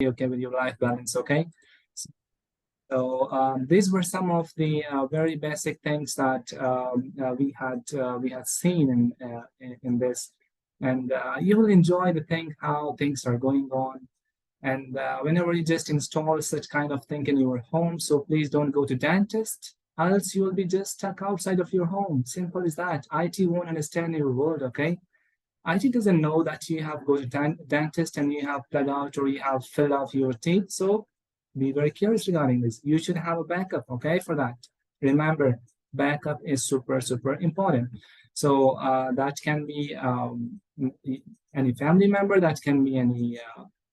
okay with your life balance, okay? So these were some of the very basic things that we had seen in this, and you will enjoy the thing how things are going on. And whenever you just install such kind of thing in your home, so please don't go to dentist, else you will be just stuck outside of your home. Simple as that. IT won't understand your word, okay? IT doesn't know that you have go to dentist and you have bled out or you have filled out your teeth. So be very curious regarding this. You should have a backup, okay, for that. Remember, backup is super, super important. So that can be any family member, that can be any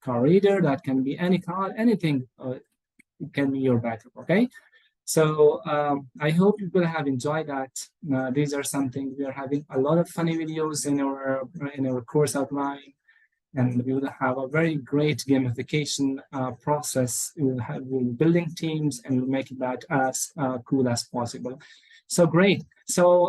car reader, that can be any car, anything it can be your backup, okay? So I hope you will have enjoyed that. These are something we are having a lot of funny videos in our course outline, and we will have a very great gamification process. We'll be building teams and we'll make that as cool as possible. So great. So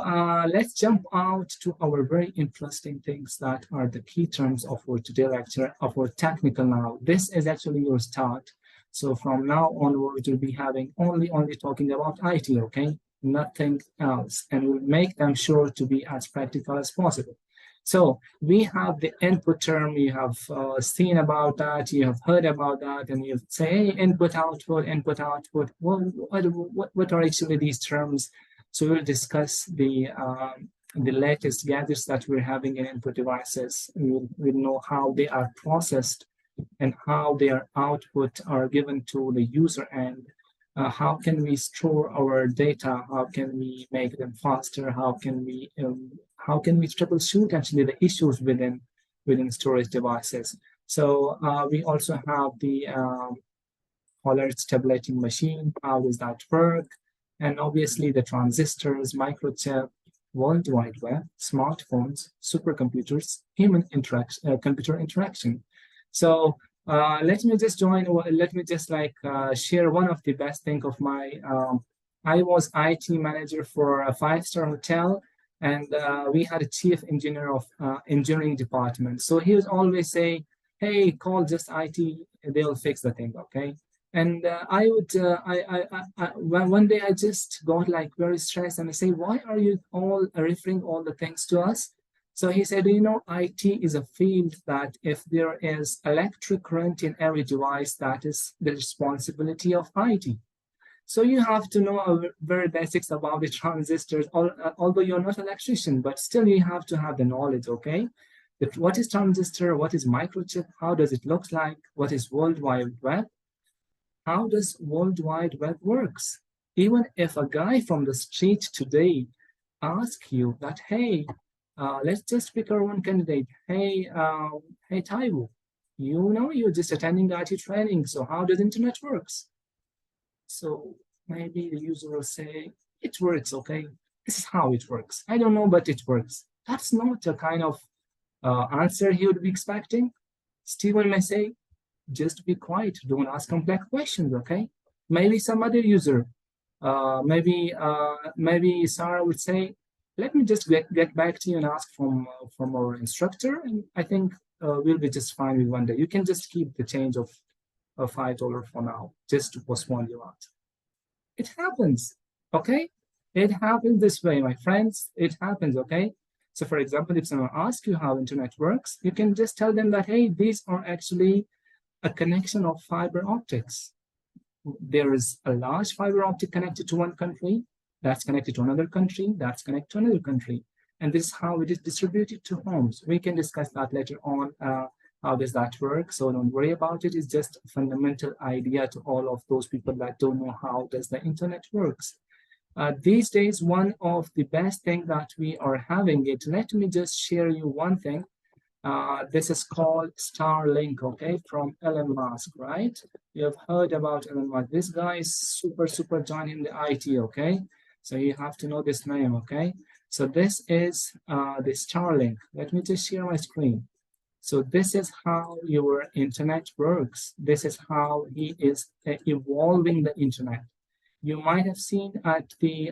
let's jump out to our very interesting things that are the key terms of our today lecture, of our technical now. This is actually your start. So from now onward, we'll be having only talking about IT, okay? Nothing else. And we'll make them sure to be as practical as possible. So we have the input term, you have seen about that, you have heard about that, and you say, hey, input, output, input, output. Well, what are actually these terms? So we'll discuss the latest gadgets that we're having in input devices. We'll know how they are processed and how their output are given to the user end. How can we store our data? How can we make them faster? How can we troubleshoot actually the issues within storage devices? So we also have the alert stabilizing machine. How does that work? And obviously the transistors, microchip, World Wide Web, smartphones, supercomputers, computer interaction. So let me just share one of the best thing of my, I was IT manager for a 5-star hotel, and we had a chief engineer of engineering department. So he was always say, hey, call just IT, they'll fix the thing, okay? And one day I just got like very stressed and I say, why are you all referring all the things to us? So he said, you know, IT is a field that if there is electric current in every device, that is the responsibility of IT. So you have to know very basics about the transistors, although you're not an electrician, but still you have to have the knowledge, okay? What is transistor? What is microchip? How does it look like? What is World Wide Web? How does World Wide Web works? Even if a guy from the street today asks you that, hey, let's just pick our one candidate. Hey, hey, Taiwo, you know, you're just attending IT training. So how does internet works? So maybe the user will say, it works, okay? This is how it works. I don't know, but it works. That's not a kind of answer he would be expecting. Steven may say, just be quiet. Don't ask complex questions, okay? Maybe some other user, maybe Sarah would say, let me just get back to you and ask from our instructor, and I think we'll be just fine with one day. You can just keep the change of $5 for now, just to postpone your out. It happens, okay? It happens this way, my friends. It happens, okay? So for example, if someone asks you how internet works, you can just tell them that, hey, these are actually a connection of fiber optics. There is a large fiber optic connected to one country, that's connected to another country, that's connected to another country. And this is how it is distributed to homes. We can discuss that later on, how does that work? So don't worry about it. It's just a fundamental idea to all of those people that don't know how does the internet works. These days, one of the best things that we are having it, let me just share you one thing. This is called Starlink, okay, from Elon Musk, right? You have heard about Elon Musk. This guy is super giant in the IT, okay? So you have to know this name, okay? So this is the Starlink. Let me just share my screen. So this is how your internet works. This is how he is evolving the internet. You might have seen at the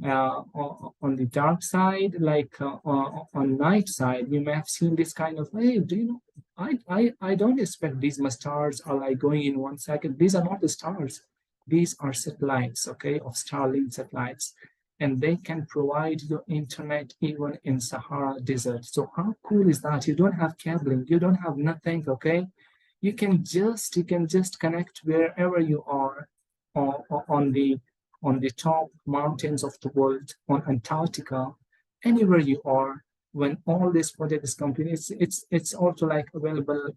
on the dark side, like on night side, you may have seen this kind of, hey, do you know, I don't expect these stars are like going in 1 second. These are not the stars. These are satellites, okay, of Starlink satellites. And they can provide you internet even in Sahara Desert. So how cool is that? You don't have cabling, you don't have nothing, okay? You can just connect wherever you are on the top mountains of the world, on Antarctica, anywhere you are. When all this project is complete, it's also like available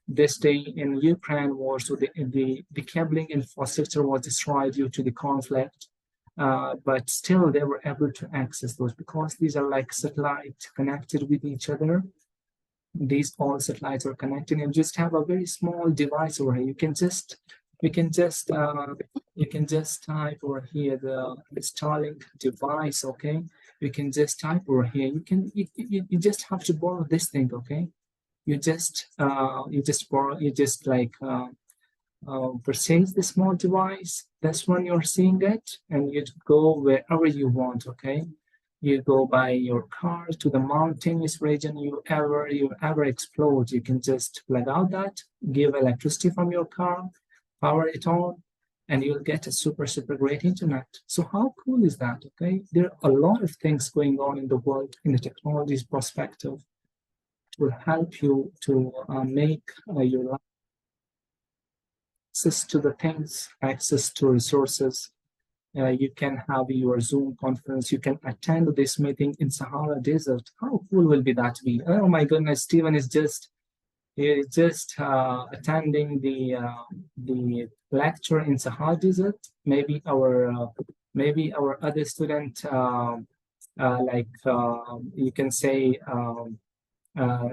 this day in Ukraine war. So the cabling infrastructure was destroyed due to the conflict. But still they were able to access those because these are like satellite connected with each other. These all satellites are connected and just have a very small device over here. You can just you can just type over here the Starlink device, okay? You can just type over here. You just have to borrow this thing, okay? You just like purchase the small device. That's when you're seeing it, and you go wherever you want, okay? You go by your car to the mountainous region you ever explore. You can just plug out that, give electricity from your car, power it on, and you'll get a super great internet. So how cool is that? Okay, there are a lot of things going on in the world in the technology's perspective will help you to make your life access to the things, access to resources. You can have your Zoom conference. You can attend this meeting in Sahara Desert. How cool will be that be? Oh my goodness, Stephen is just attending the lecture in Sahara Desert. Maybe our other student, like you can say, uh,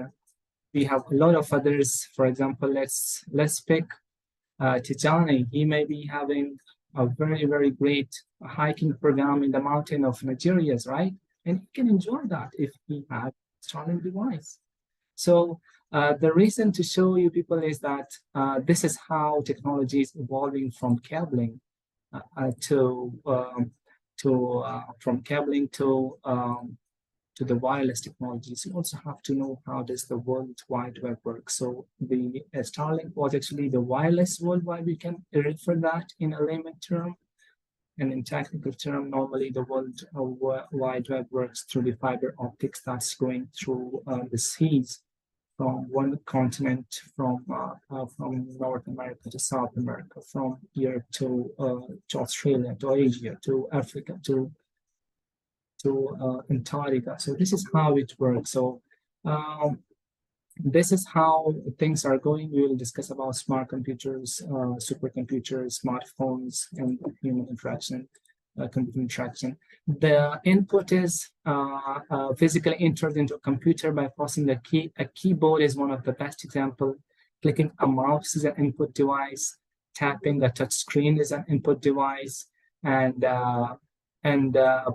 we have a lot of others. For example, let's pick Tijani. He may be having a very great hiking program in the mountain of Nigeria's, right? And he can enjoy that if he has a Starlink device. So the reason to show you people is that this is how technology is evolving from cabling from cabling to the wireless technologies. You also have to know how does the World Wide Web work. So the Starlink was actually the wireless worldwide. We can refer that in a layman term. And in technical term, normally the World Wide Web works through the fiber optics that's going through the seas from one continent, from North America to South America, from Europe to Australia, to Asia, to Africa, to Antarctica. So this is how it works. So um, this is how things are going. We will discuss about smart computers, supercomputers, smartphones, and human interaction, computer interaction. The input is physically entered into a computer by pressing a key. A keyboard is one of the best example. Clicking a mouse is an input device. Tapping a touch screen is an input device, and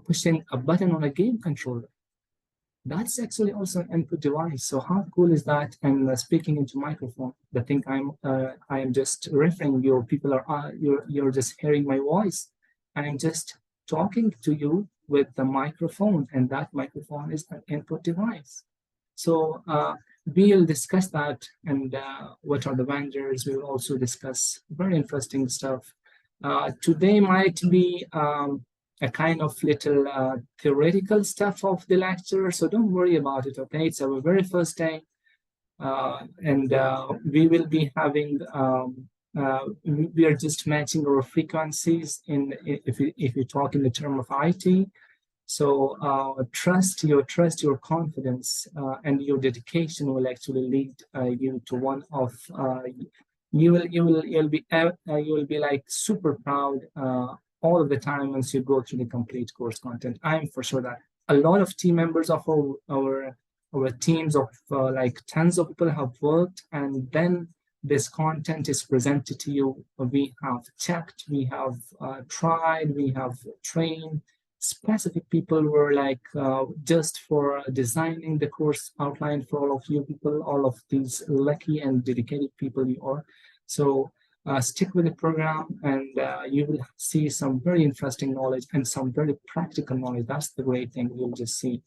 pushing a button on a game controller, that's actually also an input device. So how cool is that? And speaking into microphone, the thing I am just referring you. People are you're just hearing my voice. I am just talking to you with the microphone, and that microphone is an input device. So we'll discuss that, and what are the vendors. We will also discuss very interesting stuff. Today might be a kind of little theoretical stuff of the lecture, so don't worry about it, okay? It's our very first day, and we will be having, we are just matching our frequencies if you talk in the term of IT. So trust, your confidence, and your dedication will actually lead you to one of you'll be like super proud all of the time once you go through the complete course content. I'm for sure that a lot of team members of our teams of like tons of people have worked, and then this content is presented to you. We have checked, we have tried, we have trained. Specific people were like just for designing the course outline for all of you people, all of these lucky and dedicated people you are. So stick with the program, and you will see some very interesting knowledge and some very practical knowledge. That's the great thing you'll just see.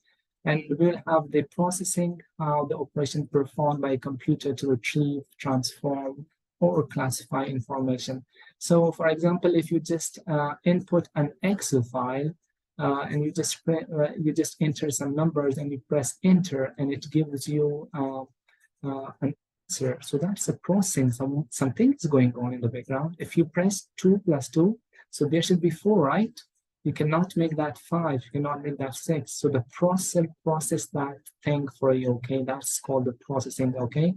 And we'll have the processing, how the operation performed by a computer to retrieve, transform, or classify information. So for example, if you just input an Excel file, and you just enter some numbers and you press enter, and it gives you an answer. So that's a processing. Something is going on in the background. If you press 2 plus 2, so there should be 4, right? You cannot make that 5. You cannot make that 6. So the process that thing for you. Okay, that's called the processing. Okay,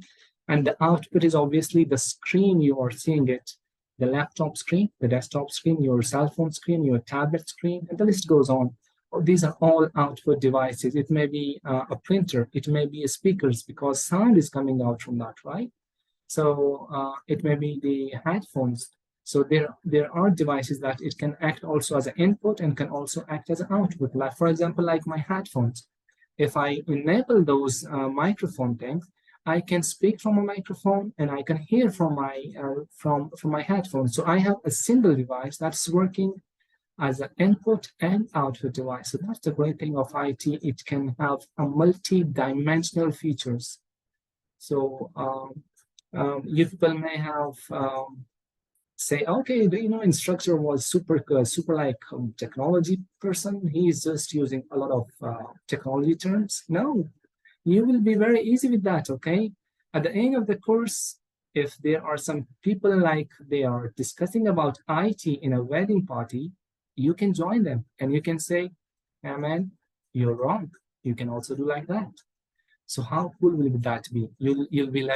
and the output is obviously the screen you are seeing it. The laptop screen, the desktop screen, your cell phone screen, your tablet screen, and the list goes on. These are all output devices. It may be a printer, it may be a speakers, because sound is coming out from that, right? So it may be the headphones. So there are devices that it can act also as an input and can also act as an output. Like, for example, like my headphones. If I enable those microphone things, I can speak from a microphone and I can hear from my headphones. So I have a single device that's working as an input and output device. So that's the great thing of IT. It can have a multi-dimensional features. So you people may have say, okay, instructor was super like technology person. He's just using a lot of technology terms. No, you will be very easy with that, okay? At the end of the course, if there are some people like they are discussing about IT in a wedding party, you can join them and you can say, hey man, you're wrong. You can also do like that. So how cool will that be? You'll be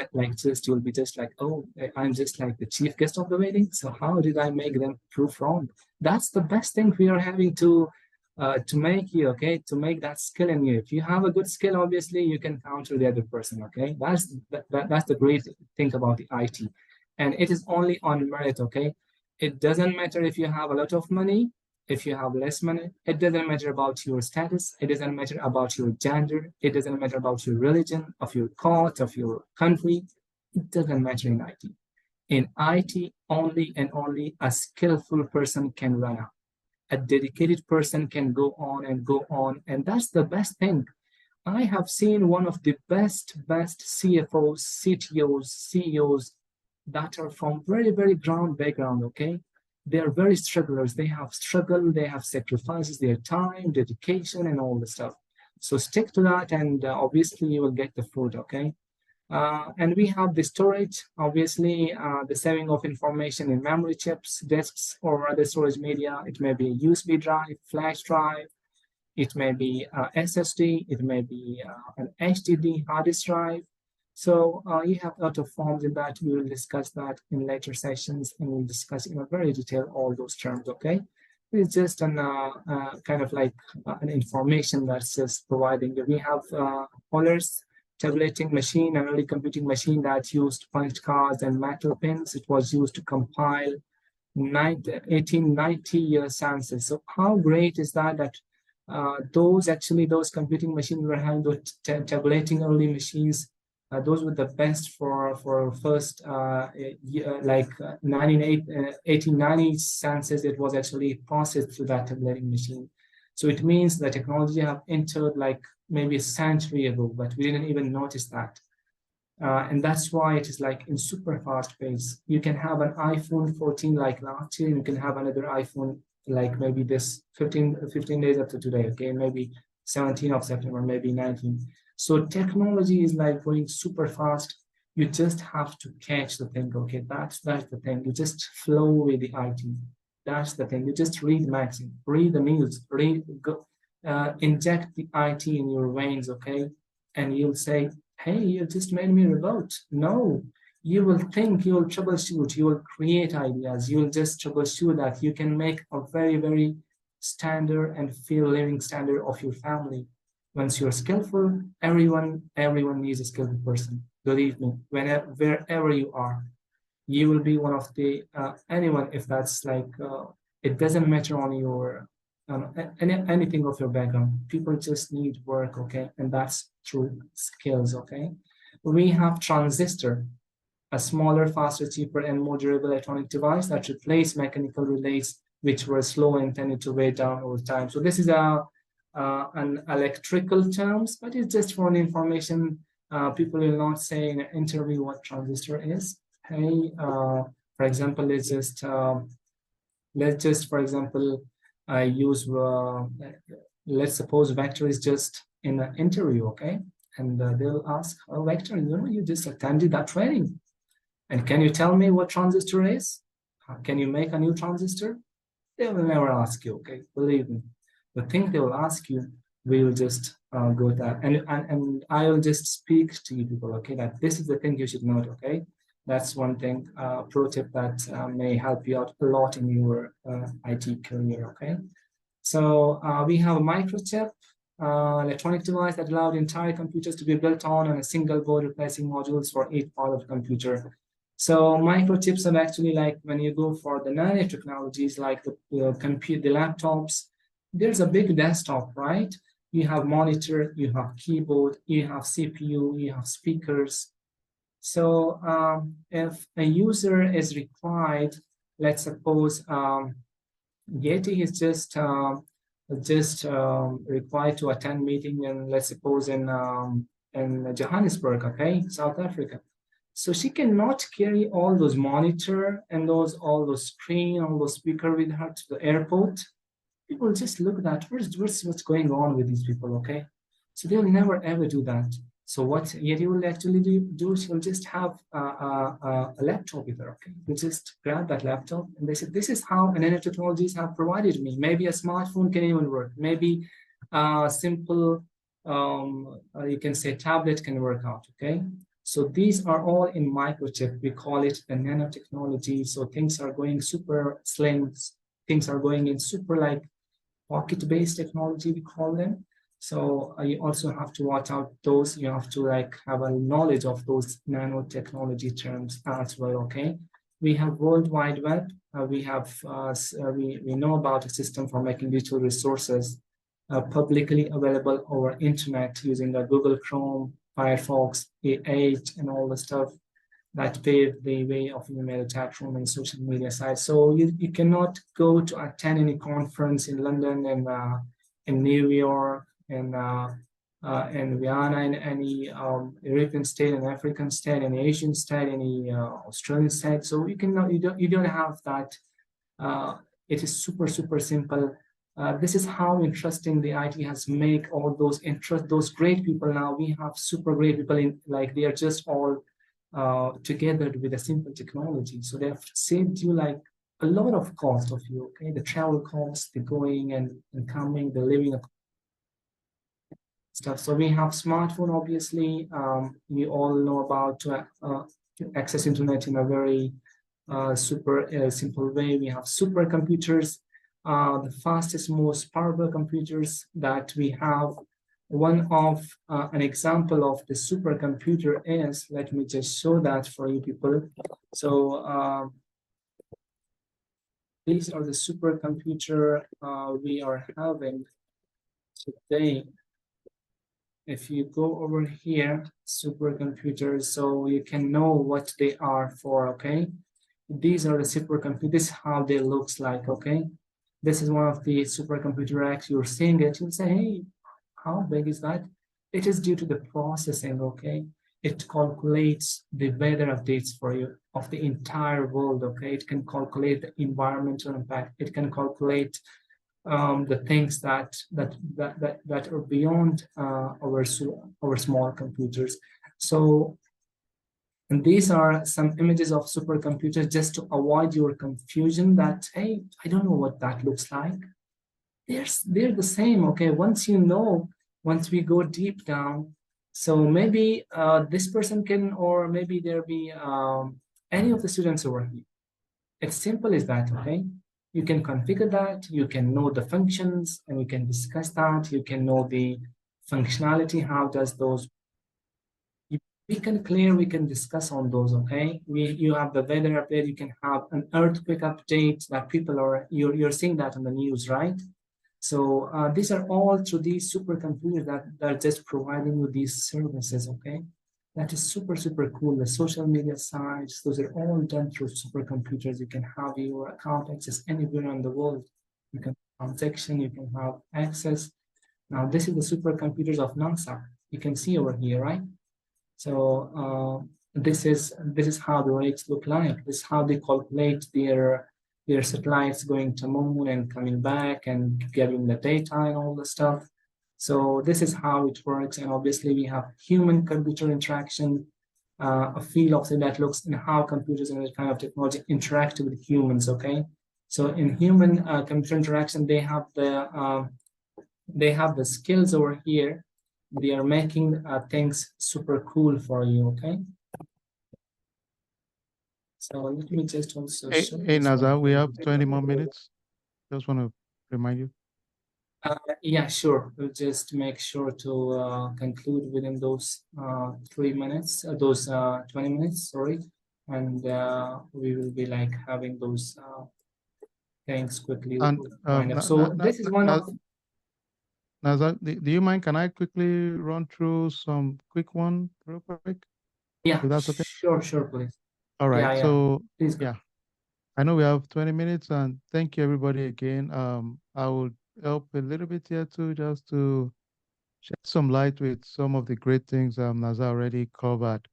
you'll be just like, oh, I'm just like the chief guest of the wedding. So how did I make them prove wrong? That's the best thing we are having to make you, okay, to make that skill in you. If you have a good skill, obviously you can counter the other person, okay? That's the great thing about the IT. And it is only on merit, okay? It doesn't matter if you have a lot of money, if you have less money. It doesn't matter about your status. It doesn't matter about your gender. It doesn't matter about your religion, of your caste, of your country. It doesn't matter in IT. In IT, only and only a skillful person can run out. A dedicated person can go on, and that's the best thing. I have seen one of the best CFOs, CTOs, CEOs that are from very, very ground background, okay? They are very strugglers. They have struggled, they have sacrifices, their time, dedication, and all the stuff. So stick to that, and obviously you will get the fruit, okay? And we have the storage, obviously, the saving of information in memory chips, disks, or other storage media. It may be a USB drive, flash drive, it may be SSD, it may be an HDD hard disk drive. So you have a lot of forms in that. We will discuss that in later sessions, and we'll discuss in a very detail all those terms, okay? It's just an kind of like an information that's just providing. We have Holler's tabulating machine, an early computing machine that used punched cards and metal pins. It was used to compile 1890 census. So how great is that? That those computing machines were having those tabulating early machines. Those were the best for first like 1890 census. It was actually processed through that tabulating machine. So it means the technology have entered like maybe a century ago, but we didn't even notice that. And that's why it is like in super fast pace. You can have an iPhone 14 like last year, and you can have another iPhone like maybe this 15 days after today, okay? Maybe 17th of September, maybe 19th. So technology is like going super fast. You just have to catch the thing, okay? That's the thing. You just flow with the IT. That's the thing. You just read magazine, read the news, inject the IT in your veins, okay? And you'll say, hey, you just made me revolt. No, you will think, you will troubleshoot, you will create ideas, you will just troubleshoot that. You can make a very, very standard and feel living standard of your family. Once you're skillful, everyone needs a skillful person. Believe me, wherever you are, you will be one of the, anyone, if that's like, it doesn't matter on your, anything of your background. People just need work, okay? And that's through skills, okay? We have transistor. a smaller, faster, cheaper, and more durable electronic device that replace mechanical relays, which were slow and tended to wear down over time. So this is an electrical terms, but it's just for an information. People will not say in an interview what transistor is. Hey, for example, let's just for example use let's suppose vector is just in an interview, okay, and they'll ask, oh, vector, you just attended that training, and can you tell me what transistor is? Can you make a new transistor? They will never ask you, okay, believe me. The thing they will ask you, we will just go there, and I will just speak to you people, okay, that this is the thing you should note, okay. That's one thing, pro tip that may help you out a lot in your IT career, okay? So we have a microchip, electronic device that allowed entire computers to be built on a single board, replacing modules for each part of the computer. So microchips are actually like when you go for the nanotechnologies, like the laptops, there's a big desktop, right? You have monitor, you have keyboard, you have CPU, you have speakers. So if a user is required, let's suppose Yeti is just required to attend meeting in, let's suppose in Johannesburg, okay, South Africa. So she cannot carry all those monitor and all those screen, all those speaker with her to the airport. People just look at that. What's going on with these people, okay? So they'll never ever do that. So what Yeti will actually do, she'll just have a laptop with her, okay? You just grab that laptop and they said, this is how nanotechnologies have provided me. Maybe a smartphone can even work. Maybe a simple, you can say tablet can work out, okay? So these are all in microchip. We call it the nanotechnology. So things are going super slim. Things are going in super like pocket-based technology, we call them. So you also have to watch out those, you have to like have a knowledge of those nanotechnology terms as well, okay? We have World Wide Web. We know about a system for making digital resources publicly available over internet using the Google Chrome, Firefox, Edge, and all the stuff that paved the way of email, chat room, and social media sites. So you cannot go to attend any conference in London and in New York and in Vienna, in any European state, an African state, an Asian state, any Australian state. So you don't have that. It is super simple. This is how interesting the IT has made all those great people. Now we have super great people in, like, they are just all together with a simple technology. So they have saved you like a lot of cost of you, okay? The travel costs, the going and coming, the living stuff. So we have smartphone, obviously. We all know about access internet in a very super simple way. We have supercomputers, the fastest, most powerful computers that we have. One of an example of the supercomputer is, let me just show that for you people. So these are the supercomputer we are having today. If you go over here, supercomputers, so you can know what they are for, okay? These are the supercomputers, this is how they looks like, okay? This is one of the supercomputer racks, you're seeing it, you'll say, hey, how big is that? It is due to the processing, okay? It calculates the weather updates for you of the entire world, okay? It can calculate the environmental impact. It can calculate the things that are beyond our small computers. So, and these are some images of supercomputers just to avoid your confusion that, hey, I don't know what that looks like. They're the same, okay? Once you know, once we go deep down, so maybe this person can, or maybe there be any of the students over here. It's simple as that, okay? You can configure that, you can know the functions, and you can discuss that, you can know the functionality, how does those, we can discuss on those, okay? You have the weather update, you can have an earthquake update that people are, you're seeing that on the news, right? So these are all through these supercomputers that are just providing you these services, okay? That is super, super cool. The social media sites, those are all done through supercomputers. You can have your account access anywhere in the world. You can have protection, you can have access. Now, this is the supercomputers of NASA. You can see over here, right? So this is how the rates look like. This is how they calculate their satellites going to moon and coming back and getting the data and all the stuff. So this is how it works. And obviously we have human computer interaction, a feel of it that looks in how computers and this kind of technology interact with humans. Okay. So in human computer interaction, they have the skills over here. They are making things super cool for you. Okay. So let me just also show Hey, this one Nazar, we here. have 20 more minutes. Just want to remind you. Yeah, sure. We'll just make sure to conclude within those 3 minutes, those 20 minutes, sorry. And we will be like having those things quickly And wind up. So this is one of, Nazar, do you mind? Can I quickly run through some quick one real quick? yeah, If that's okay. sure, please. All Yeah, right. yeah, So please go. yeah, I know we have 20 minutes, and thank you everybody again. I will help a little bit here too, just to shed some light with some of the great things Nazar already covered.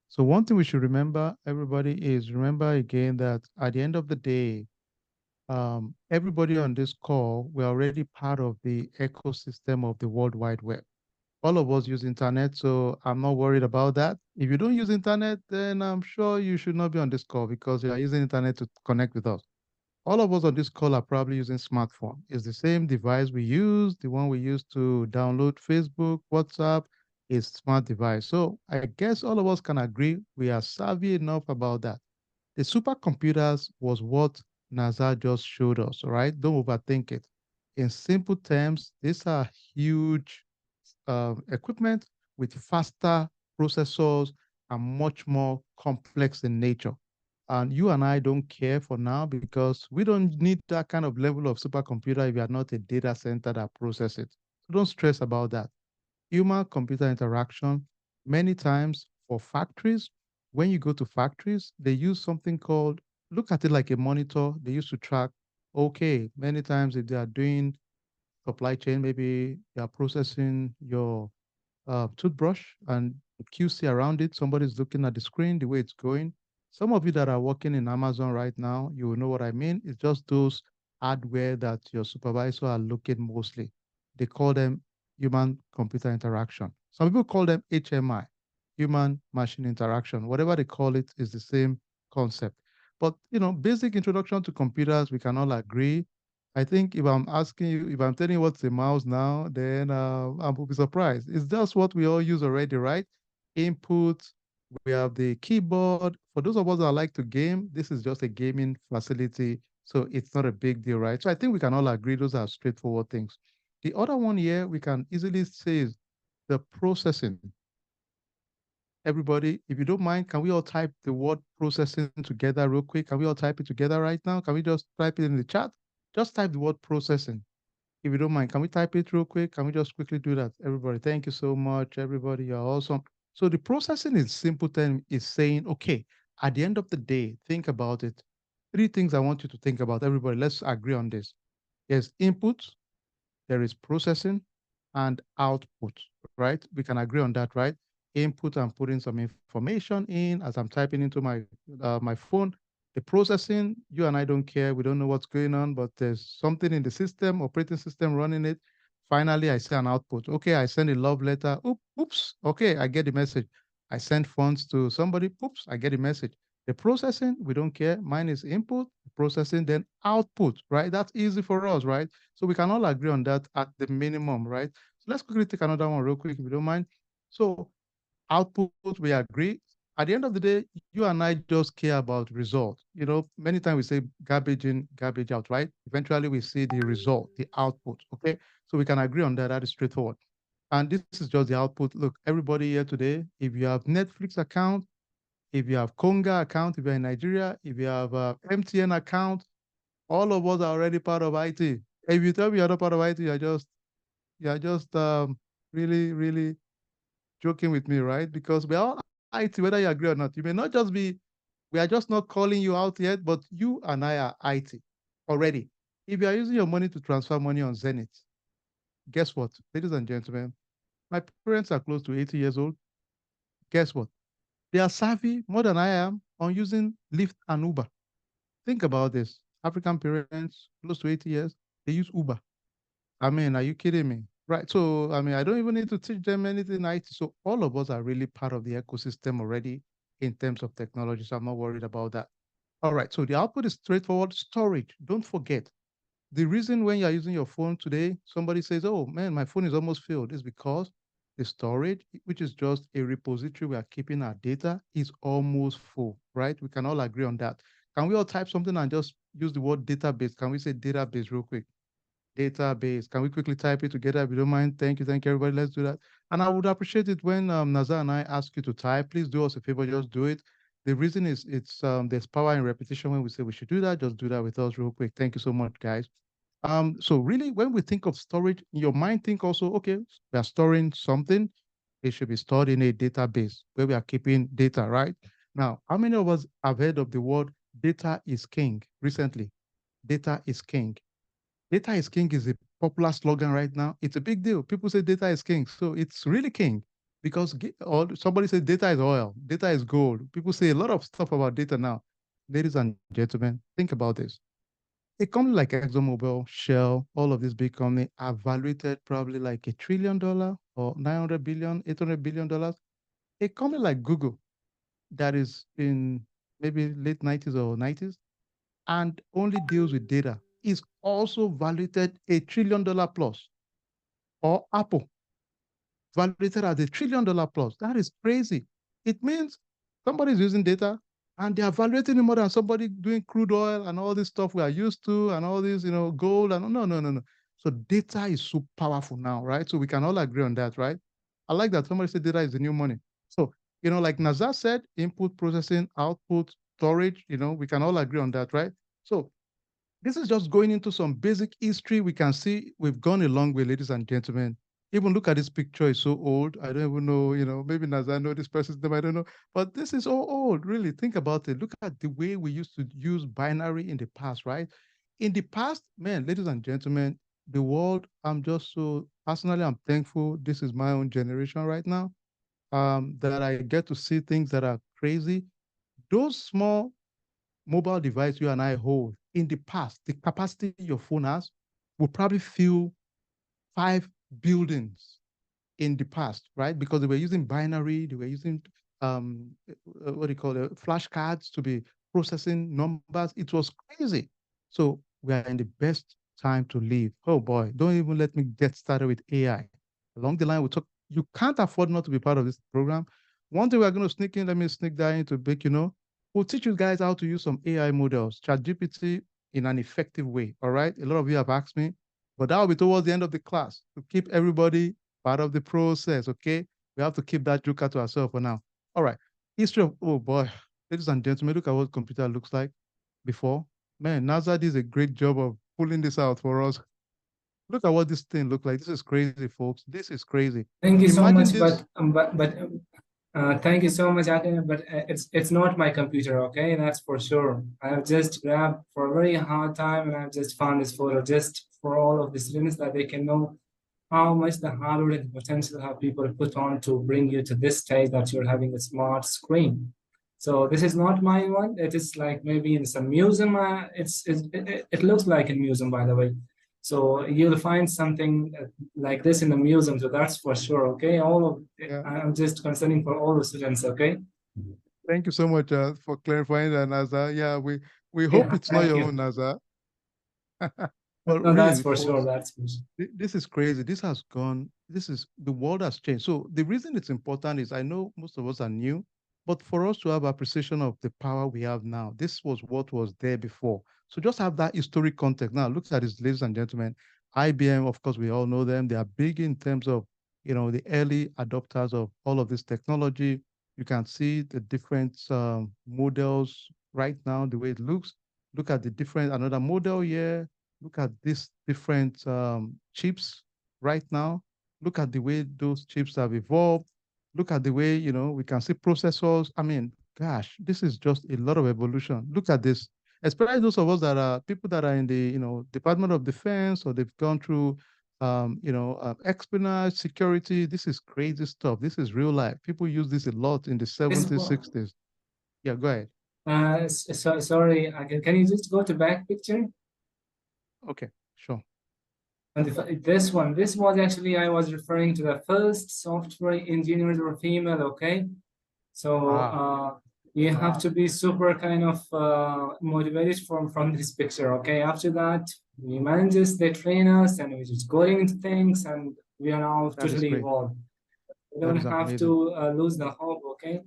So one thing we should remember, everybody, is remember again that at the end of the day, everybody on this call, we're already part of the ecosystem of the World Wide Web. All of us use internet, so I'm not worried about that. If you don't use internet, then I'm sure you should not be on this call because you are using internet to connect with us. All of us on this call are probably using smartphone. It's the same device we use, the one we use to download Facebook, WhatsApp, is smart device. So I guess all of us can agree we are savvy enough about that. The supercomputers was what NASA just showed us, all right? Don't overthink it. In simple terms, these are huge equipment with faster processors and much more complex in nature. And you and I don't care for now because we don't need that kind of level of supercomputer if you are not a data center that process it. So don't stress about that. Human computer interaction, many times for factories, when you go to factories, they use something called, look at it like a monitor. They used to track, okay, many times if they are doing supply chain, maybe they are processing your toothbrush and QC around it. Somebody's looking at the screen, the way it's going. Some of you that are working in Amazon right now, you will know what I mean. It's just those hardware that your supervisor are looking mostly. They call them human computer interaction. Some people call them HMI, human machine interaction. Whatever they call it is the same concept. But basic introduction to computers, we can all agree. I think if I'm asking you, if I'm telling you what's a mouse now, then I will be surprised. It's just what we all use already, right? Input, we have the keyboard. For those of us that like to game, this is just a gaming facility, so it's not a big deal, right? So I think we can all agree those are straightforward things. The other one here we can easily say is the processing. Everybody, if you don't mind, can we all type the word processing together real quick? Can we all type it together right now? Can we just type it in the chat? Just type the word processing. If you don't mind, can we type it real quick? Can we just quickly do that? Everybody, thank you so much. Everybody, you're awesome. So the processing in simple term is saying, okay, at the end of the day, think about it. Three things I want you to think about. Everybody, let's agree on this. There's input, there is processing and output, right? We can agree on that, right? Input, I'm putting some information in as I'm typing into my phone. The processing, you and I don't care. We don't know what's going on, but there's something in the system, operating system running it. Finally, I see an output. Okay, I send a love letter. Oops. Okay, I get the message. I send funds to somebody. Oops, I get the message. The processing, we don't care. Mine is input, processing, then output, right? That's easy for us, right? So we can all agree on that at the minimum, right? So let's quickly take another one real quick, if you don't mind. So output, we agree. At the end of the day, you and I just care about result. Many times we say garbage in, garbage out, right? Eventually we see the result, the output, okay? So we can agree on that. That is straightforward. And this is just the output. Look, everybody here today, if you have Netflix account, if you have Konga account, if you're in Nigeria, if you have MTN account, all of us are already part of IT. If you tell me you're not part of IT, you're just really, really joking with me, right? Because we're all IT, whether you agree or not. You may not just be, we are just not calling you out yet, but you and I are IT already. If you are using your money to transfer money on Zenith, guess what, ladies and gentlemen? My parents are close to 80 years old. Guess what? They are savvy more than I am on using Lyft and Uber. Think about this. African parents, close to 80 years, they use Uber. I mean, are you kidding me? Right. So, I mean, I don't even need to teach them anything IT. So, all of us are really part of the ecosystem already in terms of technology. So, I'm not worried about that. All right. So, the output is straightforward storage. Don't forget, the reason when you're using your phone today, somebody says, oh man, my phone is almost filled, is because the storage, which is just a repository we are keeping our data, is almost full, right? We can all agree on that. Can we all type something and just use the word database? Can we say database real quick? Database. Can we quickly type it together if you don't mind? Thank you, everybody. Let's do that. And I would appreciate it when Nazar and I ask you to type. Please do us a favor, just do it. The reason is it's there's power in repetition. When we say we should do that, just do that with us real quick. Thank you so much, guys. So really, when we think of storage, your mind think also, okay, we are storing something. It should be stored in a database where we are keeping data, right? Now, how many of us have heard of the word data is king recently? Data is king. Data is king is a popular slogan right now. It's a big deal. People say data is king. So it's really king because or somebody says data is oil, data is gold. People say a lot of stuff about data now. Ladies and gentlemen, think about this. A company like ExxonMobil, Shell, all of these big companies are valuated probably like $1 trillion or 900 billion, $800 billion. A company like Google that is in maybe late 90s or 90s and only deals with data is also valued $1 trillion plus. Or Apple, valued at $1 trillion plus. That is crazy. It means somebody's using data and they are valuating it more than somebody doing crude oil and all this stuff we are used to and all this, gold and no, no, no, no. So data is so powerful now, right? So we can all agree on that, right? I like that somebody said data is the new money. So, like Nazar said, input processing, output, storage, we can all agree on that, right? So this is just going into some basic history. We can see we've gone a long way, ladies and gentlemen. Even look at this picture, it's so old. I don't even know, maybe Nazar know this person's name, I don't know. But this is all old, really. Think about it. Look at the way we used to use binary in the past, right? In the past, man, ladies and gentlemen, the world, I'm just so, personally, I'm thankful this is my own generation right now, that I get to see things that are crazy. Those small mobile device you and I hold in the past, the capacity your phone has will probably fill 5 buildings in the past, right? Because they were using binary, they were using what do you call it, flashcards to be processing numbers. It was crazy. So we are in the best time to live. Oh boy, don't even let me get started with AI. Along the line, we talk. You can't afford not to be part of this program. One day we're going to sneak in. Let me sneak that into big. We'll teach you guys how to use some AI models, ChatGPT, in an effective way. All right. A lot of you have asked me, but that will be towards the end of the class to keep everybody part of the process. Okay. We have to keep that joker to ourselves for now. All right. History of, oh boy, ladies and gentlemen, look at what computer looks like before. Man, NASA did a great job of pulling this out for us. Look at what this thing looked like. This is crazy, folks. This is crazy. Thank you so Imagine much, this. thank you so much, Ate, but it's not my computer, okay? That's for sure. I've just grabbed for a very hard time, and I've just found this photo just for all of the students that they can know how much the hard work and potential have people put on to bring you to this stage that you're having a smart screen. So this is not my one. It is like maybe in some museum. It looks like a museum, by the way. So you'll find something like this in the museum. So that's for sure. Okay. Yeah. I'm just concerning for all the students. Okay. Thank you so much for clarifying that, NASA. Yeah, we hope Yeah. it's not Thank your you. own, NASA. But No, that's really, for sure. folks, That's for sure. this is crazy. This has gone, this is, the world has changed. So the reason it's important is I know most of us are new, but for us to have appreciation of the power we have now, this was what was there before. So just have that historic context. Now, look at this, ladies and gentlemen. IBM, of course, we all know them. They are big in terms of, the early adopters of all of this technology. You can see the different models right now, the way it looks. Look at the different, another model here. Look at these different chips right now. Look at the way those chips have evolved. Look at the way, we can see processors. I mean, gosh, this is just a lot of evolution. Look at this, especially those of us that are people that are in the, Department of Defense, or they've gone through, espionage, security. This is crazy stuff. This is real life. People use this a lot in the This 70s, one. 60s. Yeah, go ahead. Sorry, can you just go to back picture? Okay, sure. And this was actually, I was referring to the first software engineers were female, okay? So Ah, you have to be super kind of motivated from this picture, okay? After that, we managers, they train us and we just going into things and we are now that is totally great. evolved. We That don't is have amazing. to lose the hope, okay?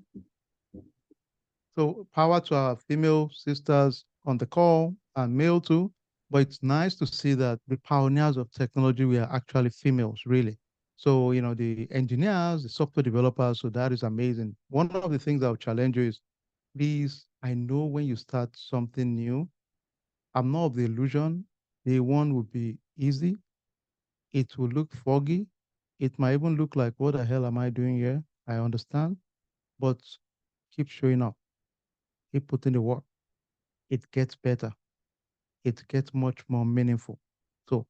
So power to our female sisters on the call and male too. But it's nice to see that the pioneers of technology were actually females, really. So, the engineers, the software developers, so that is amazing. One of the things I'll challenge you is, please, I know when you start something new, I'm not of the illusion. Day one will be easy. It will look foggy. It might even look like, what the hell am I doing here? I understand, but keep showing up, keep putting the work. It gets better. It gets much more meaningful. So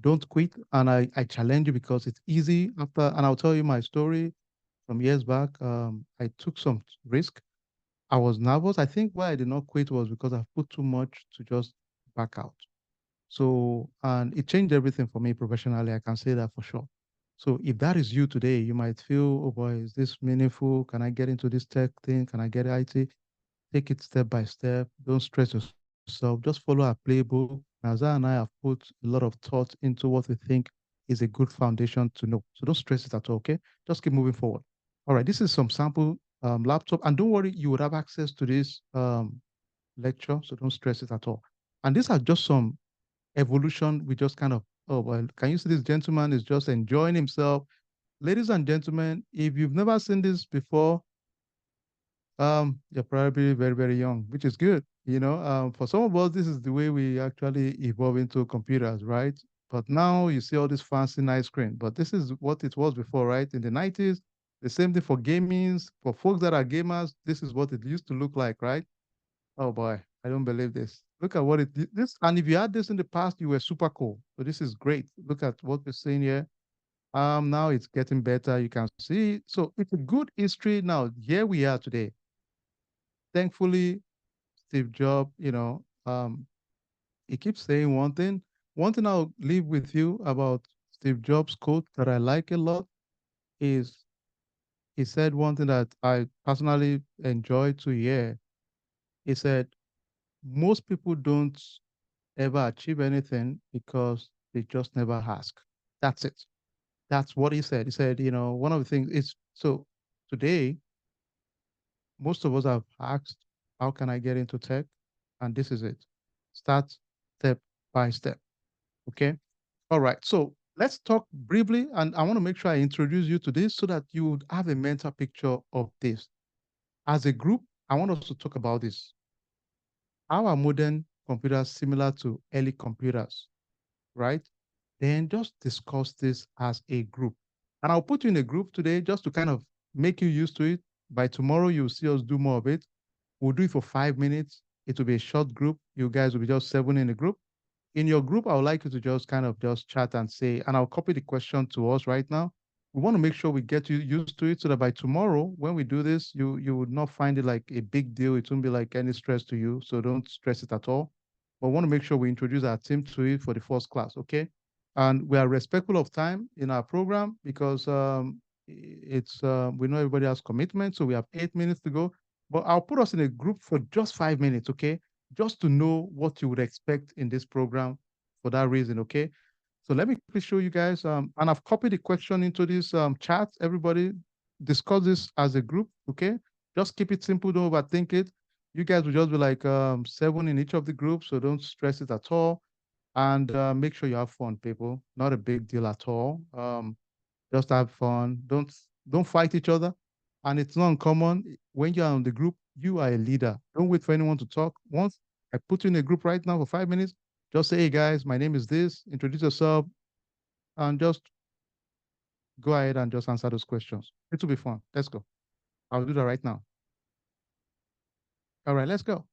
don't quit. And I challenge you because it's easy after, and I'll tell you my story from years back. I took some risk. I was nervous. I think why I did not quit was because I put too much to just back out. So, and it changed everything for me professionally. I can say that for sure. So if that is you today, you might feel, oh boy, is this meaningful? Can I get into this tech thing? Can I get IT? Take it step by step. Don't stress yourself. Just follow our playbook. Naza and I have put a lot of thought into what we think is a good foundation to know. So don't stress it at all, okay? Just keep moving forward. All right, this is some sample laptop. And don't worry, you would have access to this lecture, so don't stress it at all. And these are just some evolution. We just kind of, oh, well, can you see this gentleman is just enjoying himself? Ladies and gentlemen, if you've never seen this before, you're probably very, very young, which is good. For some of us, this is the way we actually evolve into computers, right? But now you see all this fancy nice screen. But this is what it was before, right? In the 90s, the same thing for gamings. For folks that are gamers, this is what it used to look like, right? Oh boy, I don't believe this. Look at what this, and if you had this in the past, you were super cool. So this is great. Look at what we're seeing here. Now it's getting better. You can see. So it's a good history. Now here we are today. Thankfully, Steve Jobs, he keeps saying one thing. One thing I'll leave with you about Steve Jobs' quote that I like a lot is he said one thing that I personally enjoy to hear. He said, most people don't ever achieve anything because they just never ask. That's it. That's what he said. He said, one of the things is so today, most of us have asked, how can I get into tech? And this is it. Start step by step. Okay. All right. So let's talk briefly. And I want to make sure I introduce you to this so that you would have a mental picture of this. As a group, I want us to talk about this. How are modern computers similar to early computers? Right? Then just discuss this as a group. And I'll put you in a group today just to kind of make you used to it. By tomorrow, you'll see us do more of it. We'll do it for 5 minutes. It will be a short group. You guys will be just 7 in a group. In your group, I would like you to just kind of just chat and say, and I'll copy the question to us right now. We want to make sure we get you used to it so that by tomorrow, when we do this, you would not find it like a big deal. It won't be like any stress to you. So don't stress it at all. But we want to make sure we introduce our team to it for the first class, okay? And we are respectful of time in our program because it's we know everybody has commitment, so we have 8 minutes to go. But I'll put us in a group for just 5 minutes, okay? Just to know what you would expect in this program for that reason, okay? So let me quickly show you guys, and I've copied the question into this chat. Everybody discuss this as a group, okay? Just keep it simple, don't overthink it. You guys will just be like 7 in each of the groups, so don't stress it at all. And make sure you have fun, people. Not a big deal at all. Just have fun. Don't fight each other. And it's not uncommon when you're on the group, you are a leader. Don't wait for anyone to talk. Once I put you in a group right now for 5 minutes, just say, hey guys, my name is this, introduce yourself, and just go ahead and just answer those questions. It will be fun. Let's go. I'll do that right now. All right, let's go.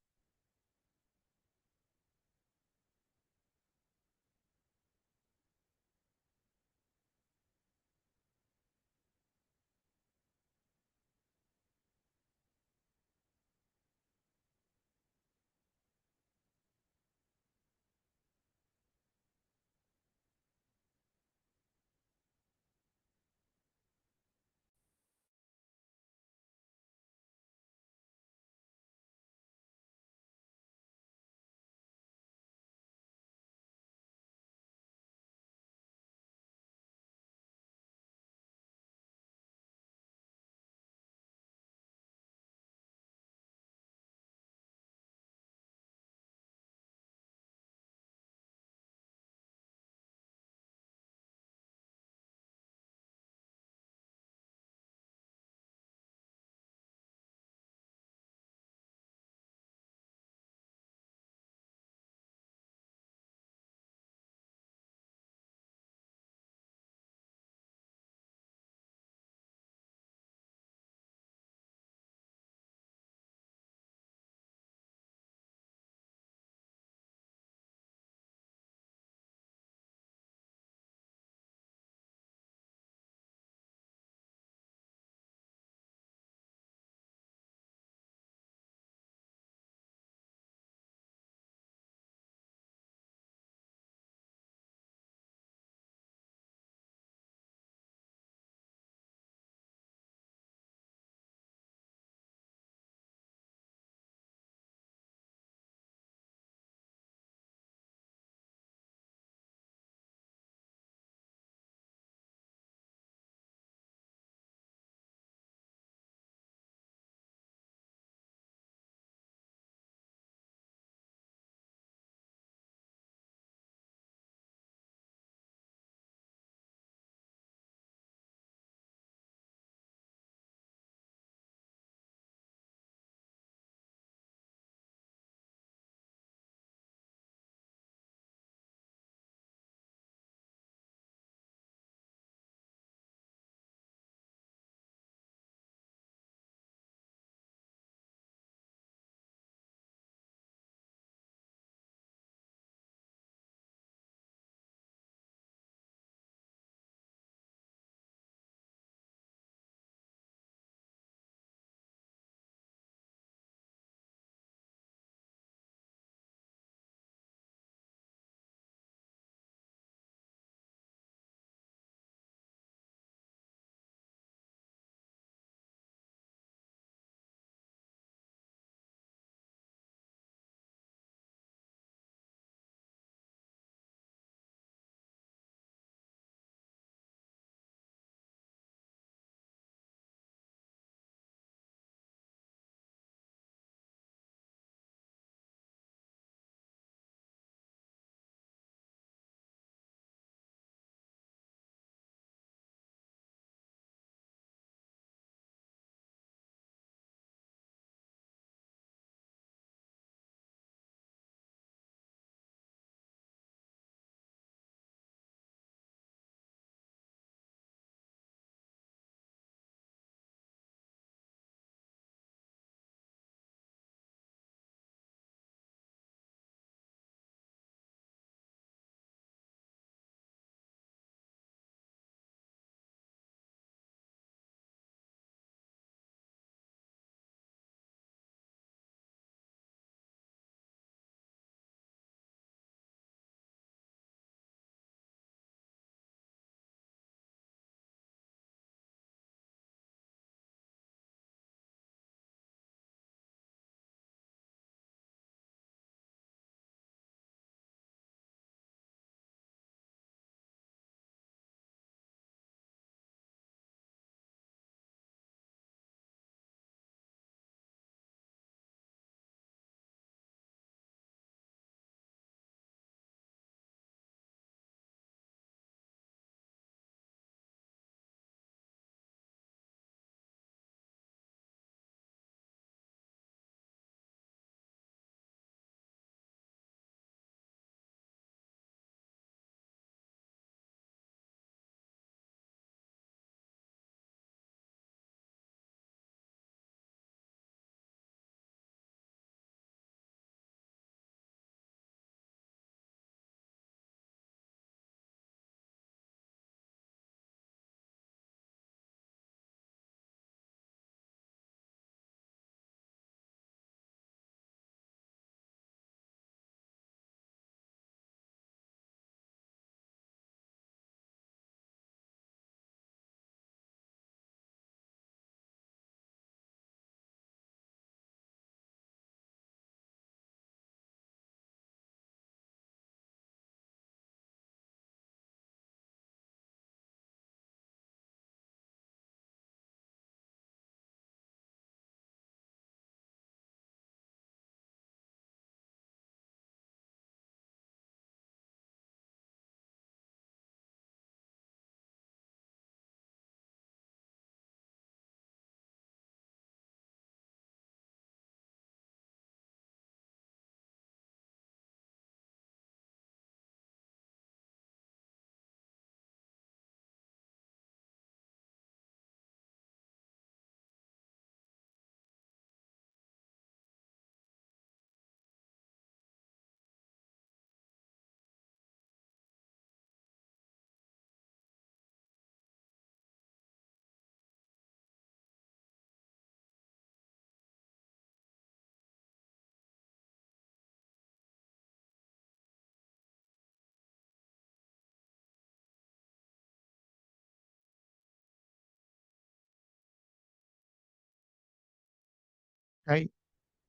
Hi,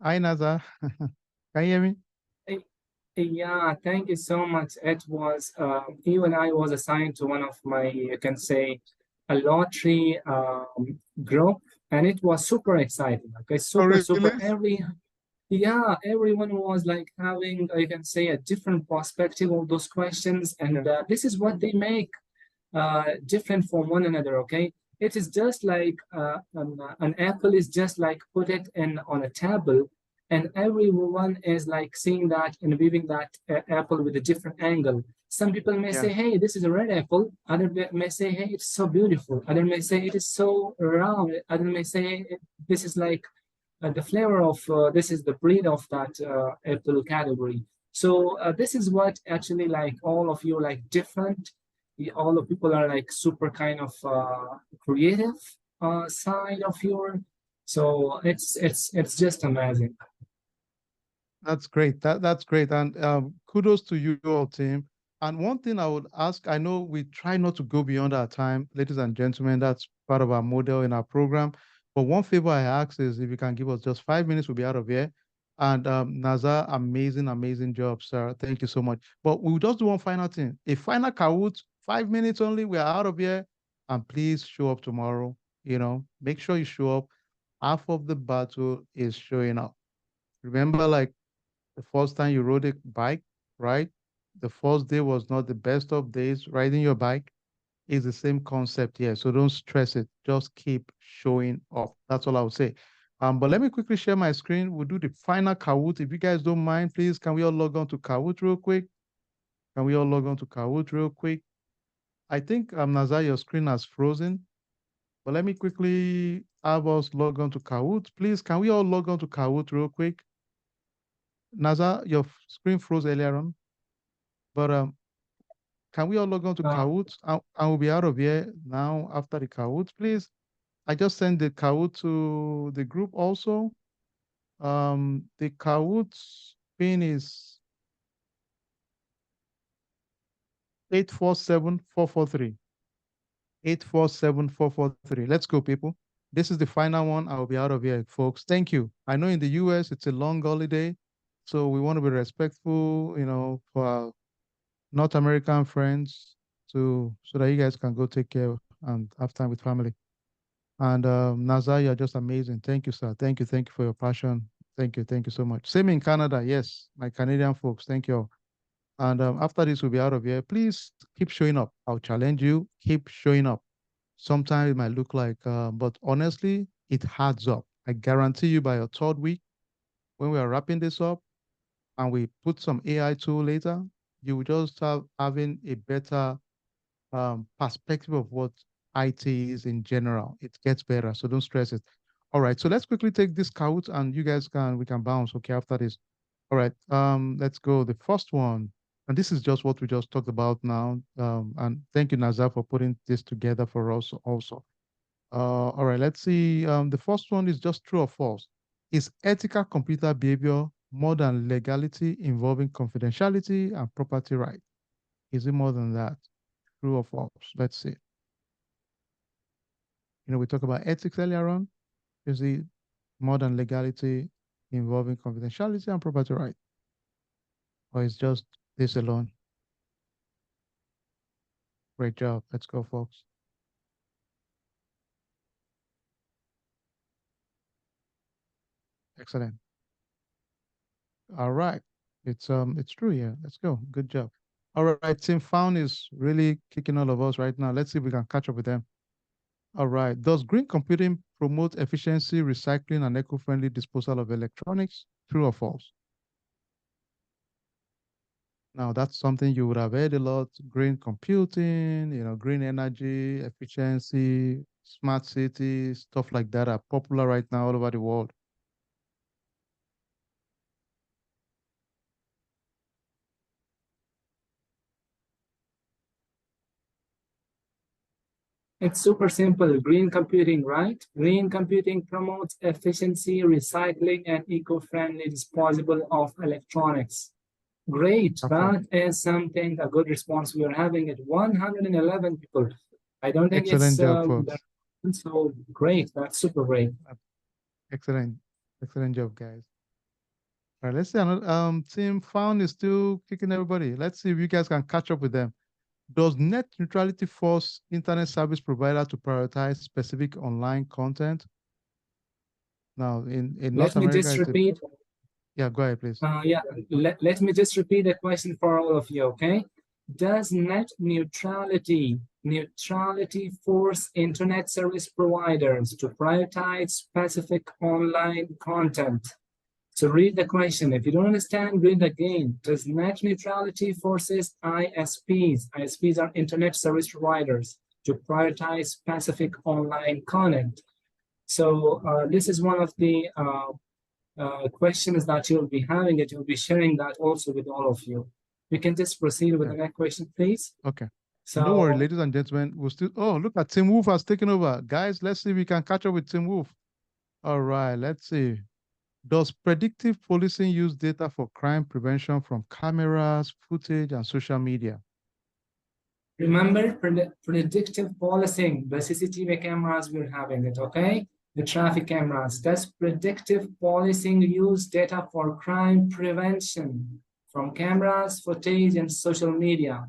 hi, Nazar. Can you hear me? Eh, Yeah, thank you so much. It was even I was assigned to one of my, you can say, a lottery group, and it was super exciting. Okay, Oh, super, really? super. Yeah, everyone was like having, you can say, a different perspective of those questions, Yeah. and this is what they make different from one another. Okay, it is just like an apple is just like put it in on a table, and everyone is like seeing that and viewing that apple with a different angle. Some people may say, Yes. hey, this is a red apple. Other may say, hey, it's so beautiful. Other may say it is so round. Other may say this is like the flavor of this is the breed of that apple category. So this is what actually like all of you like different. All the people are like super kind of creative side of your. So it's just amazing. That's great. That's great. And kudos to you all, team. And one thing I would ask, I know we try not to go beyond our time, ladies and gentlemen. That's part of our model in our program. But one favor I ask is if you can give us just 5 minutes, we'll be out of here. And Nazar, amazing, amazing job, sir. Thank you so much. But we'll just do one final thing. A final Kahoot, 5 minutes only. We are out of here. And please show up tomorrow. Make sure you show up. Half of the battle is showing up. Remember, like the first time you rode a bike, right? The first day was not the best of days. Riding your bike is the same concept here. So don't stress it. Just keep showing up. That's all I would say. But let me quickly share my screen. We'll do the final Kahoot. If you guys don't mind, please, can we all log on to Kahoot real quick? Can we all log on to Kahoot real quick? I think Nazar, your screen has frozen. But let me quickly have us log on to Kahoot. Please, can we all log on to Kahoot real quick? Nazar, your screen froze earlier on. But can we all log on to Uh, Kahoot? I will be out of here now after the Kahoot, please. I just sent the Kahoot to the group also. The Kahoot pin is 847443. 847443. Let's go, people. This is the final one. I'll be out of here, folks. Thank you. I know in the US it's a long holiday, so we want to be respectful, for our North American friends so that you guys can go take care and have time with family. And Nazar, you're just amazing. Thank you, sir. Thank you for your passion. Thank you so much. Same in Canada, yes, my Canadian folks. Thank you. And after this, we'll be out of here. Please keep showing up. I'll challenge you. Keep showing up. Sometimes it might look like, but honestly, it adds up. I guarantee you by your third week, when we are wrapping this up and we put some AI tool later, you will just have having a better perspective of what IT is in general. It gets better, so don't stress it. All right, so let's quickly take this count, and we can bounce. Okay, after this. All right, let's go. The first one, and this is just what we just talked about now. And thank you, Nazar, for putting this together for us also. All right, let's see. The first one is just true or false. Is ethical computer behavior more than legality involving confidentiality and property right? Is it more than that? True or false? Let's see. We talked about ethics earlier on. Is it more than legality involving confidentiality and property right? Or is just this alone? Great job. Let's go, folks. Excellent. All right. It's true, yeah. Let's go. Good job. All right, Team Found is really kicking all of us right now. Let's see if we can catch up with them. All right. Does green computing promote efficiency, recycling, and eco-friendly disposal of electronics? True or false? Now, that's something you would have heard a lot. Green computing, green energy, efficiency, smart cities, stuff like that are popular right now all over the world. it's super simple. Green computing, right? Green computing promotes efficiency, recycling, and eco-friendly disposable of electronics. Great. Perfect. That is something, a good response. We are having it 111 people. I don't think it's Excellent job, folks. so great. That's super great. Excellent. Excellent job, guys. All right, let's see. Team Found is still kicking everybody. Let's see if you guys can catch up with them. Does net neutrality force internet service provider to prioritize specific online content? Now, in Let North me America, just it's a repeat. yeah. Go ahead, please. Yeah, let me just repeat the question for all of you, okay? Does net neutrality force internet service providers to prioritize specific online content? So read the question. If you don't understand, read again. Does net neutrality forces ISPs are internet service providers, to prioritize specific online content? So this is one of the questions that you'll be having, it you'll be sharing that also with all of you. We can just proceed with the next question, please. Okay. So don't worry, ladies and gentlemen. We'll still. Oh, look at Tim Wolf has taken over, guys. Let's see if we can catch up with Tim Wolf. All right. Let's see. Does predictive policing use data for crime prevention from cameras, footage, and social media? remember predictive policing, the CCTV cameras we're having it, okay? The traffic cameras. Does predictive policing use data for crime prevention from cameras, footage, and social media?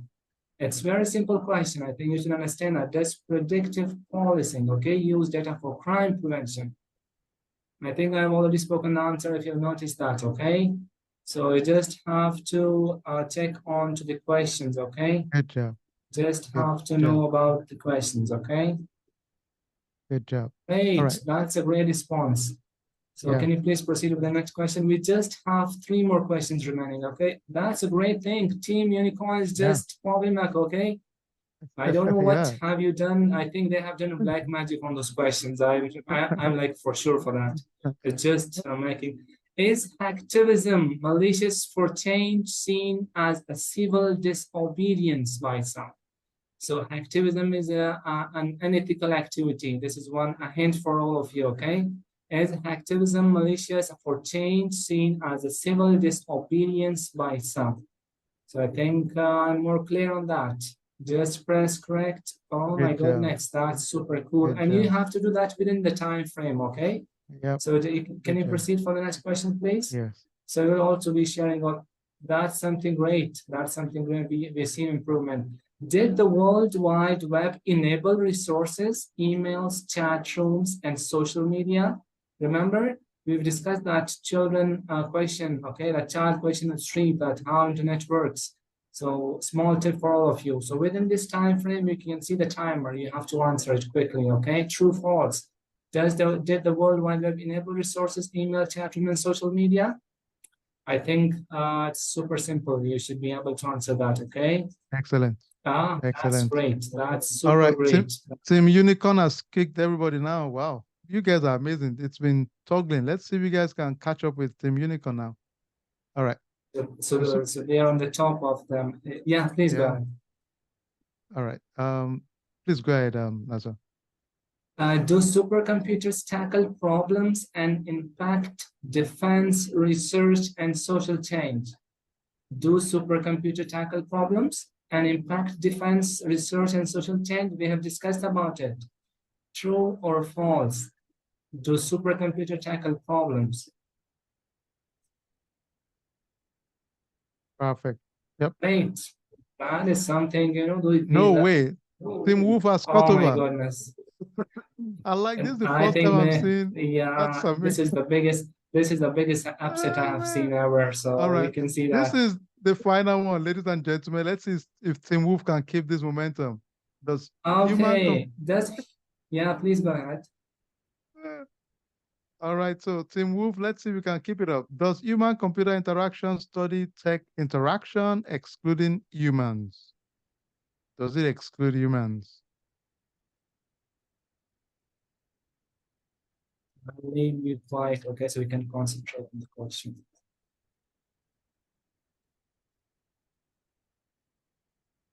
It's a very simple question. I think you should understand that. Does predictive policing, okay, use data for crime prevention? I think I've already spoken the answer if you've noticed that, okay? So you just have to check on to the questions, okay? Good job. Just have to know about the questions, okay? Good job. Great, all right. That's a great response. So can you please proceed with the next question? We just have 3 more questions remaining, okay? That's a great thing. Team Unicorn is just popping back, okay? I don't know what have you done. I think they have done black magic on those questions. I'm like for sure for that. It's just making. Is hacktivism malicious for change seen as a civil disobedience by some? So hacktivism is an unethical activity. This is a hint for all of you, okay? Is hacktivism malicious for change seen as a civil disobedience by some? So I think I'm more clear on that. Just press correct. Oh my goodness, that's super cool. And you have to do that within the time frame, okay? So can you proceed for the next question, please? Yes. So we'll also be sharing on that's something great. That's something great. We've seen improvement. Did the World Wide Web enable resources, emails, chat rooms, and social media? Remember, we've discussed that children question, okay, that child question on the street, that how internet works. So small tip for all of you. So within this time frame, you can see the timer. You have to answer it quickly, okay? True, false. Did the World Wide Web enable resources, email, chat room, and social media? I think it's super simple. You should be able to answer that, okay? Excellent. Excellent. That's great. That's super all right, great. Team Unicorn has kicked everybody now. Wow. You guys are amazing. It's been toggling. Let's see if you guys can catch up with Team Unicorn now. All right. So they're on the top of them. Yeah, please go ahead. All right. Please go ahead, Nazar. Do supercomputers tackle problems and impact defense, research, and social change? Do supercomputers tackle problems and impact defense, research, and social change? We have discussed about it. True or false? Do supercomputers tackle problems? Perfect. Yep. Great. That is something, no way. Team Wolf has cut over. Oh my goodness. I like this. The first time I'm seeing. Yeah, this is the biggest upset I have seen ever. So we can see that. This is the final one, ladies and gentlemen. Let's see if Team Wolf can keep this momentum. Yeah, please go ahead. All right, so Team Wolf, let's see if we can keep it up. Does human-computer interaction study tech interaction excluding humans? Does it exclude humans? I believe you quiet, okay, so we can concentrate on the question.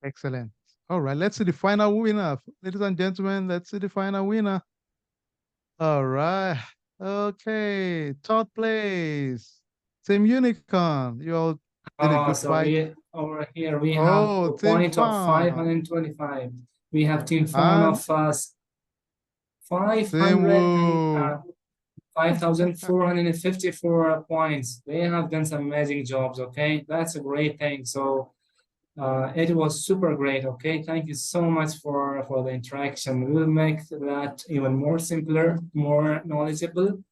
Excellent. All right, let's see the final winner. Ladies and gentlemen, let's see the final winner. All right. Okay, third place. Team Unicorn. You all did a good fight. Over here we have a point of 525. We have Team Fawn of us 500 5,454 points. They have done some amazing jobs, okay? That's a great thing. So it was super great, okay? Thank you so much for the interaction. We'll make that even more simpler, more knowledgeable.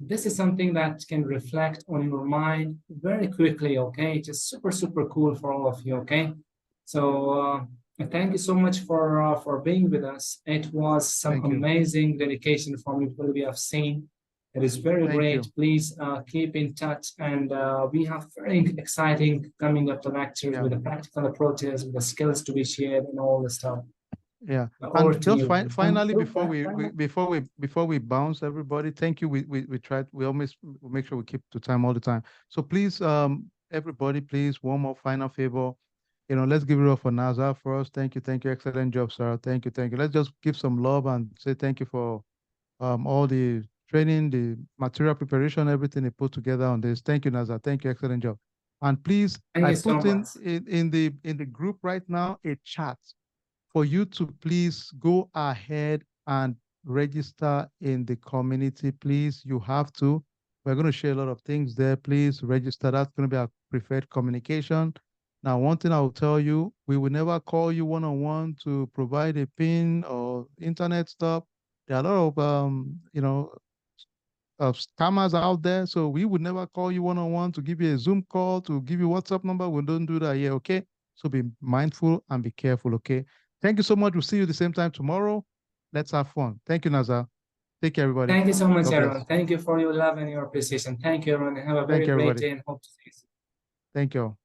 This is something that can reflect on your mind very quickly, okay? Just super, super cool for all of you, okay? So thank you so much for being with us. It was some amazing dedication from people we have seen. It is very great. Please keep in touch, and we have very exciting coming up the lectures with the practical approaches, with the skills to be shared, and all the stuff. Yeah. And just finally, before we bounce, everybody, thank you. We tried. We always make sure we keep to time all the time. So please, everybody, please, one more final favor. Let's give it up for Nazar first. Thank you, excellent job, sir. Thank you. Let's just give some love and say thank you for all the training, the material preparation, everything they put together on this. Thank you, Nazar. Thank you, excellent job. And please, I put in the group right now a chat for you to please go ahead and register in the community. Please, you have to. We're going to share a lot of things there. Please register. That's going to be our preferred communication. Now, one thing I will tell you, we will never call you one-on-one to provide a PIN or internet stuff. There are a lot of scammers out there. So we would never call you one-on-one to give you a Zoom call, to give you WhatsApp number. We don't do that here, okay? So be mindful and be careful, okay? Thank you so much. We'll see you the same time tomorrow. Let's have fun. Thank you, Nazar. Take care, everybody. Thank you so much, everyone. Thank you for your love and your appreciation. Thank you, everyone. Have a very great day and hope to see you soon. Thank you.